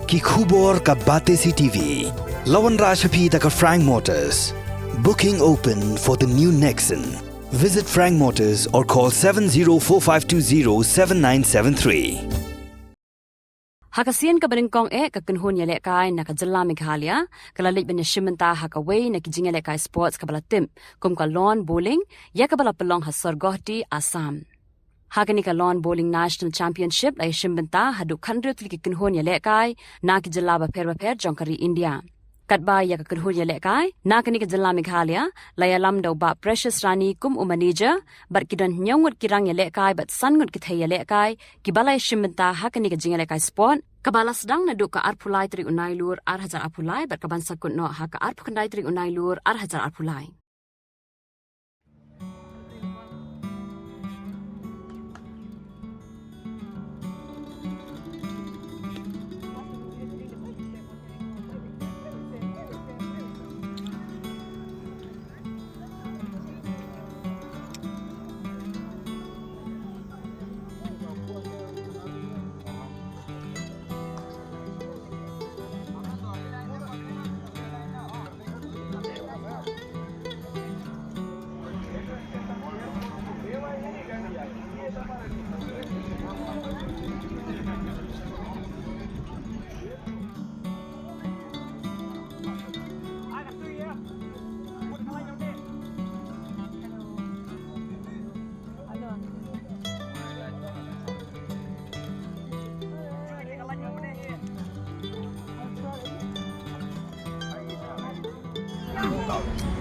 Ki khubor ka Bate CTV. Lawan Rajaphi taka Frank Motors. Booking open for the new Nexon. Visit Frank Motors or call 7045207973. Hakasian ka Baringkong kakunhun yale kai na kajala Meghalaya kalalik ben shimenta hakaway na kijingale kai sports kabala tim kum ka lawn bowling ya kabala pelong hasorgohti Assam. Hagani ka lawn bowling national championship ay shimbenta hadu khandrut kikunhun yale kai na kijala ba per jongkari India. Katba ya kakunhun yale kai na kani kajala Meghalaya layalam daw ba Precious Rani kum manager bat kidan nyongut kirang yale kai bat sangut kithay yale kai kibala shimbenta hakani kijingale kai sport kabala sedang naduk ka arpulai tri unai lur arhajar arpulai bat kaban sakut no haka arpukandai tri unai lur arhajar arpulai.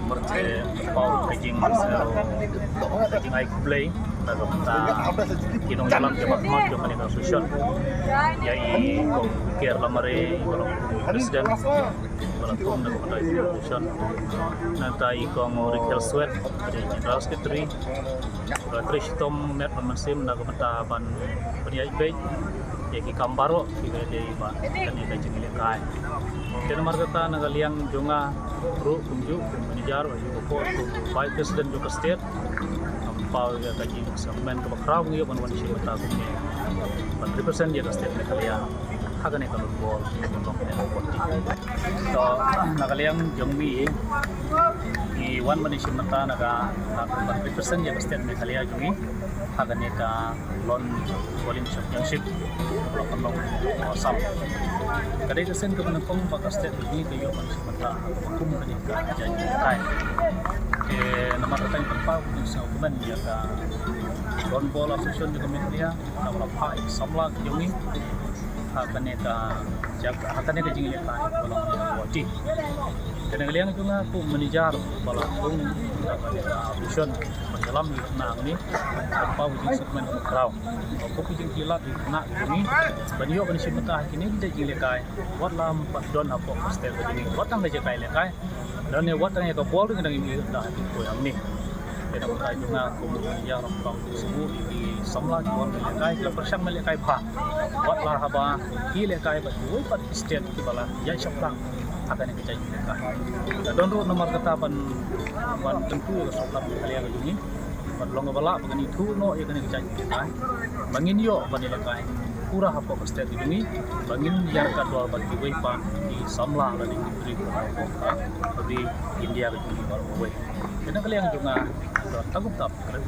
Merce pau taking I play lalu kita kinong jalan cepat mat jom mereka susun yai kong kier lamare kalau presiden kalau kong nak pada susun nanti kong Rikel Sweat dari General Secretary Trish Tom net memesim nak pada ban penyiar baik yaki kambaro kita dari ban dan kita jengil kai. Dan markata nagaliang junga ru kunju manager ayu ko vice president juga state ampau ya kaji segmen ke bakraw ngi ban wan shi mata ko ni 3% ya state nagalia hagane kalau bol untuk poti so nagaliang jungmi i wan manishi mata naga 3% ya state nagalia jungi hagane ka lon bowling championship pelong Assam. Kadai kesen ke penekong pakai state ini ke yo man semata hukum kan ka janji kai nama kata yang tempat untuk hukuman dia ka don bola association di kementerian nama pai samla yungi akan ka jaga akan ka jingile kai kalau wati dan ngaliang itu ngaku manager bola pun association dalam nak ni apa wujud segmen crowd aku pijing kilat di nak ini banyo ban simata kini dia jile kai wat lam don apa stel begini wat ang dia kai le kai dan ne wat ang ka bol dengan ini dah ko yang ni dan kita juga kemudian orang semua di samla jual le kai la persang le kai pha wat la haba ki le kai ba oi pat state ki bala ya syapang akan kita jile kai dan ro nomor kata ban tentu sabla kalian ini long bala begini tu no ya kena kita kai bangin yo banila kai pura hapo state ini bangin jar ka dua bagi wei pa di samla la di negeri di India ke di baru wei kena kalian juga tanggup tak keren